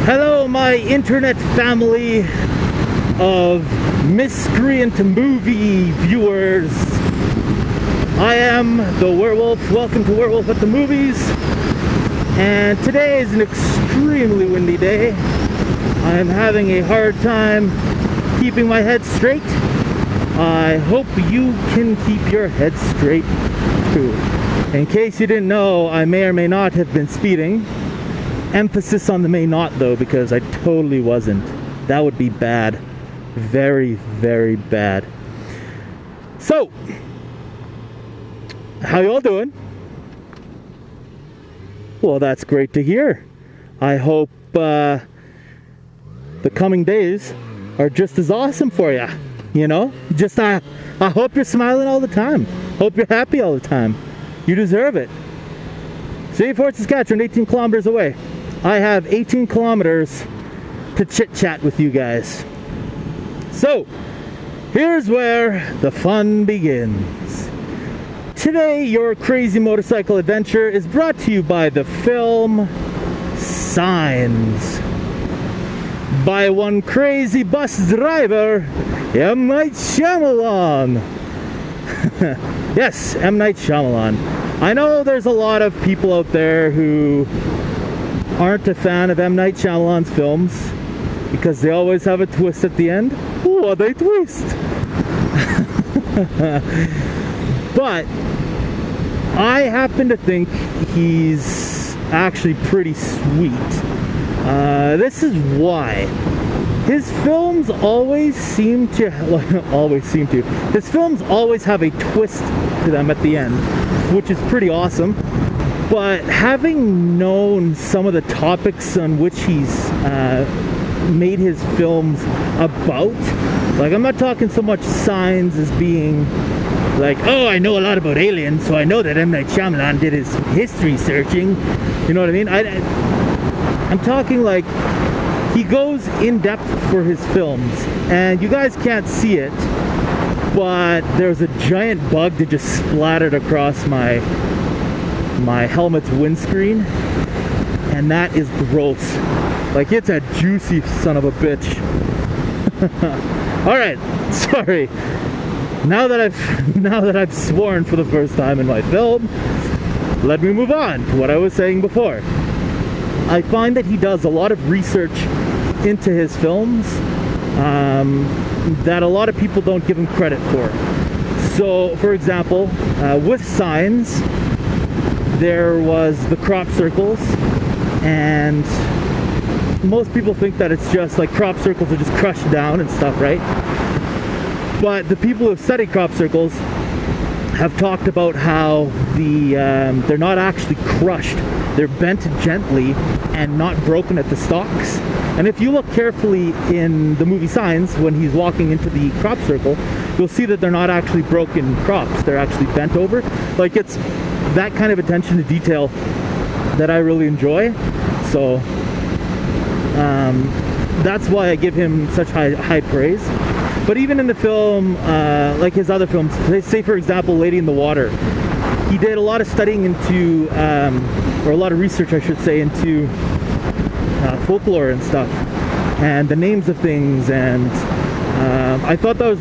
Hello, my internet family of miscreant movie viewers. I am the Werewolf. Welcome to Werewolf at the Movies. And today is an extremely windy day. I'm having a hard time keeping my head straight. I hope you can keep your head straight too. In case you didn't know, I may or may not have been speeding. Emphasis on the may not though, because I totally wasn't. That would be bad. Very, very bad. So, how y'all doing? Well, that's great to hear. I hope the coming days are just as awesome for you. You know, just I hope you're smiling all the time. Hope you're happy all the time. You deserve it. See, Fort Saskatchewan, 18 kilometers away. I have 18 kilometers to chit-chat with you guys. So, here's where the fun begins. Today, your crazy motorcycle adventure is brought to you by the film Signs. By one crazy bus driver, M. Night Shyamalan. Yes, M. Night Shyamalan. I know there's a lot of people out there who aren't a fan of M. Night Shyamalan's films because they always have a twist at the end. What a twist! But I happen to think he's actually pretty sweet. This is why. His films always seem to, his films always have a twist to them at the end, which is pretty awesome. But having known some of the topics on which he's made his films about, like I'm not talking so much Signs as being like, oh, I know a lot about aliens, so I know that M. Night Shyamalan did his history searching. You know what I mean? I'm talking like he goes in depth for his films, and you guys can't see it, but there's a giant bug that just splattered across my helmet's windscreen, and that is gross. Like, it's a juicy son of a bitch. All right, sorry. Now that I've sworn for the first time in my film, let me move on to what I was saying before. I find that he does a lot of research into his films that a lot of people don't give him credit for. So, for example, with Signs, there was the crop circles, and most people think that it's just like crop circles are just crushed down and stuff, right? But the people who have studied crop circles have talked about how they're not actually crushed. They're bent gently and not broken at the stalks. And if you look carefully in the movie Signs, when he's walking into the crop circle, you'll see that they're not actually broken crops. They're actually bent over. Like, it's that kind of attention to detail that I really enjoy. So that's why I give him such high praise. But even in the film, like his other films, say for example Lady in the Water, he did a lot of studying into, or a lot of research I should say, into folklore and stuff, and the names of things, and I thought that was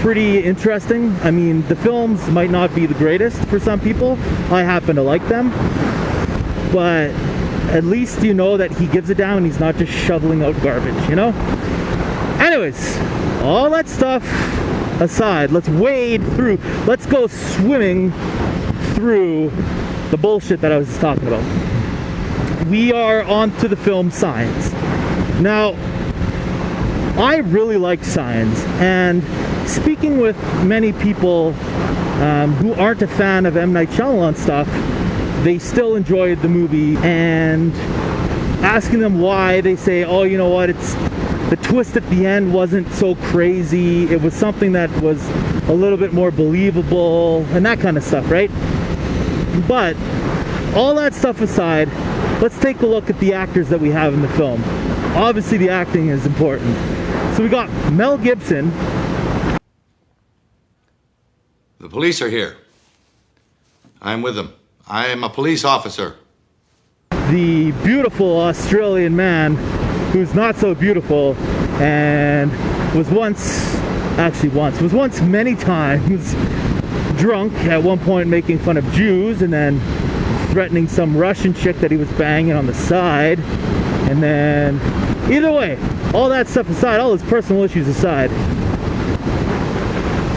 pretty interesting. I mean, the films might not be the greatest for some people. I happen to like them, but at least you know that he gives it down and he's not just shoveling out garbage, you know? Anyways, all that stuff aside, let's wade through, let's go swimming through the bullshit that I was just talking about. We are on to the film Signs. Now, I really like Signs, and speaking with many people who aren't a fan of M. Night Shyamalan stuff, they still enjoyed the movie, and asking them why, they say, oh, you know what, it's the twist at the end wasn't so crazy, it was something that was a little bit more believable, and that kind of stuff, right? But all that stuff aside, let's take a look at the actors that we have in the film. Obviously the acting is important. So we got Mel Gibson. The police are here. I'm with them. I am a police officer. The beautiful Australian man, who's not so beautiful and was once many times drunk, at one point making fun of Jews and then threatening some Russian chick that he was banging on the side. And then, either way, all that stuff aside, all his personal issues aside,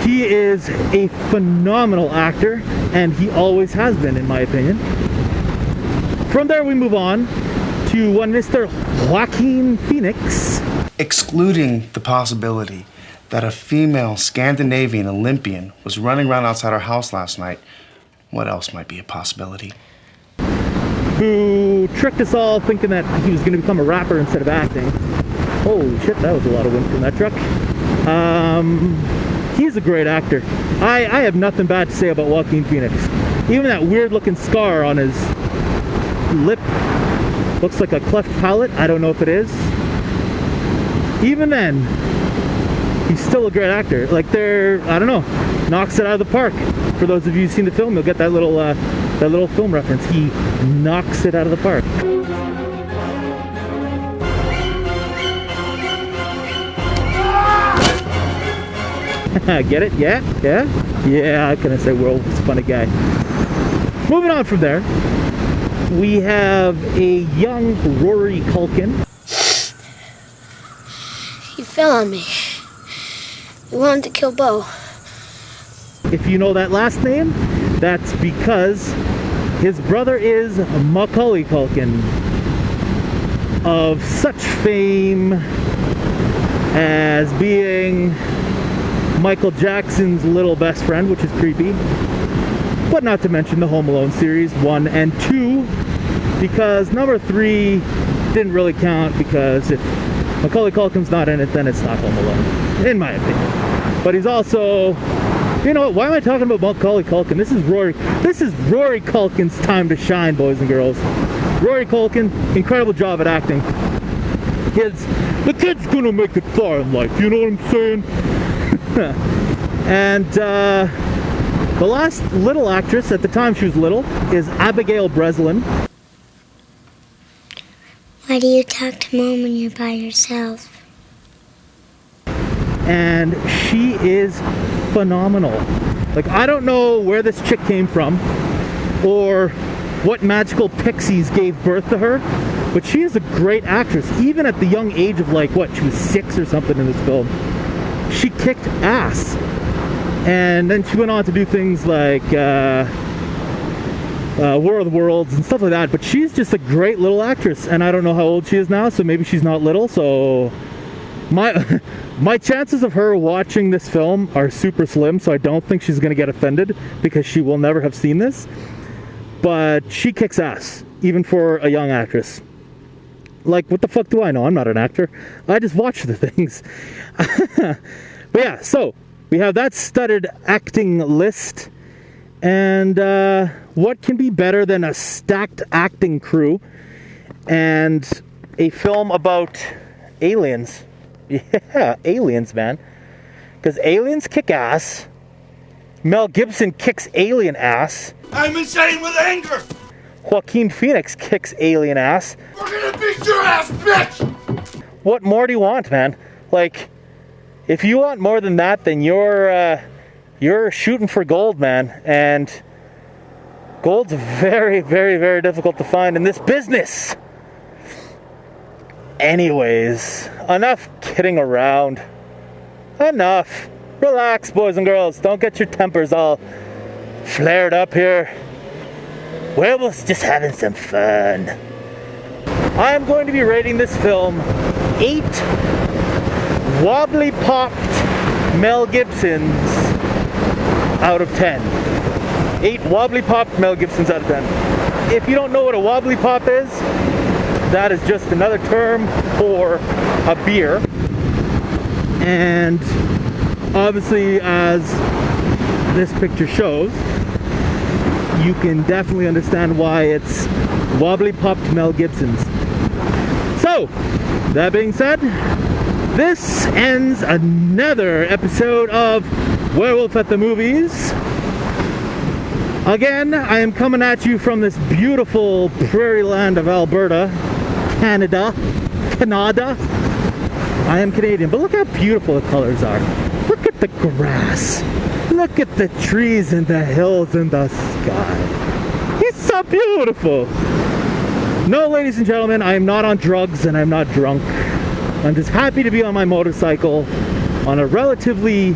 he is a phenomenal actor, and he always has been, in my opinion. From there, we move on to one Mr. Joaquin Phoenix. Excluding the possibility that a female Scandinavian Olympian was running around outside our house last night, what else might be a possibility? Who tricked us all thinking that he was going to become a rapper instead of acting. Holy shit, that was a lot of wind from that truck. He's a great actor. I have nothing bad to say about Joaquin Phoenix. Even that weird looking scar on his lip looks like a cleft palate. I don't know if it is. Even then, he's still a great actor. Like, I don't know, knocks it out of the park. For those of you who've seen the film, you'll get that little film reference. He knocks it out of the park. Get it? Yeah? How can I say Werewolf is a funny guy? Moving on from there, we have a young Rory Culkin. He fell on me. He wanted to kill Bo. If you know that last name, that's because his brother is Macaulay Culkin, of such fame as being Michael Jackson's little best friend, which is creepy. But not to mention the Home Alone series 1 and 2, because number 3 didn't really count, because if Macaulay Culkin's not in it, then it's not Home Alone, in my opinion. But he's also, you know what, why am I talking about Macaulay Culkin? This is Rory Culkin's time to shine, boys and girls. Rory Culkin, incredible job at acting. The kid's gonna make it far in life, you know what I'm saying? And the last little actress, at the time she was little, is Abigail Breslin. Why do you talk to Mom when you're by yourself? And she is phenomenal. Like, I don't know where this chick came from or what magical pixies gave birth to her, but she is a great actress. Even at the young age of, like, what, she was 6 or something in this film. She kicked ass. And then she went on to do things like War of the Worlds and stuff like that. But she's just a great little actress. And I don't know how old she is now, so maybe she's not little. So my chances of her watching this film are super slim. So I don't think she's going to get offended, because she will never have seen this. But she kicks ass, even for a young actress. Like, what the fuck do I know? I'm not an actor. I just watch the things. But yeah, so we have that studded acting list. And what can be better than a stacked acting crew and a film about aliens? Yeah, aliens, man. Because aliens kick ass. Mel Gibson kicks alien ass. I'm insane with anger! Joaquin Phoenix kicks alien ass. We're gonna beat your ass, bitch! What more do you want, man? Like, if you want more than that, then you're shooting for gold, man. And gold's very, very, very difficult to find in this business. Anyways, enough kidding around. Enough. Relax, boys and girls. Don't get your tempers all flared up here. Werewolf's just having some fun. I'm going to be rating this film 8 wobbly popped Mel Gibsons out of 10. 8 wobbly popped Mel Gibsons out of 10. If you don't know what a wobbly pop is, that is just another term for a beer. And obviously, as this picture shows, you can definitely understand why it's wobbly popped Mel Gibsons. So, that being said, this ends another episode of Werewolf at the Movies. Again, I am coming at you from this beautiful prairie land of Alberta, Canada. Canada. I am Canadian, but look how beautiful the colors are. Look at the grass. Look at the trees and the hills and the sky. It's so beautiful. No, ladies and gentlemen, I am not on drugs and I'm not drunk. I'm just happy to be on my motorcycle on a relatively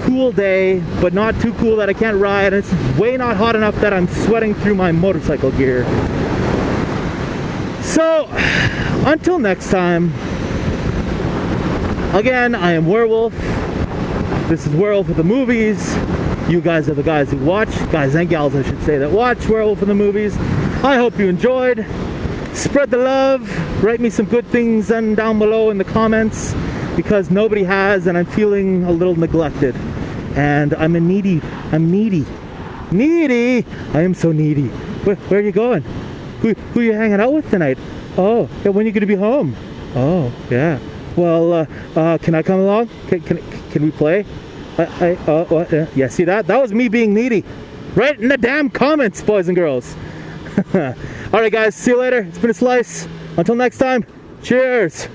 cool day, but not too cool that I can't ride. And it's way not hot enough that I'm sweating through my motorcycle gear. So, until next time, again, I am Werewolf. This is Werewolf of the movies. You guys are the guys who watch, guys and gals I should say, that watch Werewolf of the movies. I hope you enjoyed. Spread the love. Write me some good things and down below in the comments, because nobody has and I'm feeling a little neglected. And I'm needy. Needy! I am so needy. Where are you going? Who are you hanging out with tonight? Oh, yeah, when are you going to be home? Oh, yeah. Well, can I come along? Can we play? What? Yeah, see that? That was me being needy. Right in the damn comments, boys and girls. Alright guys, see you later. It's been a slice. Until next time, cheers.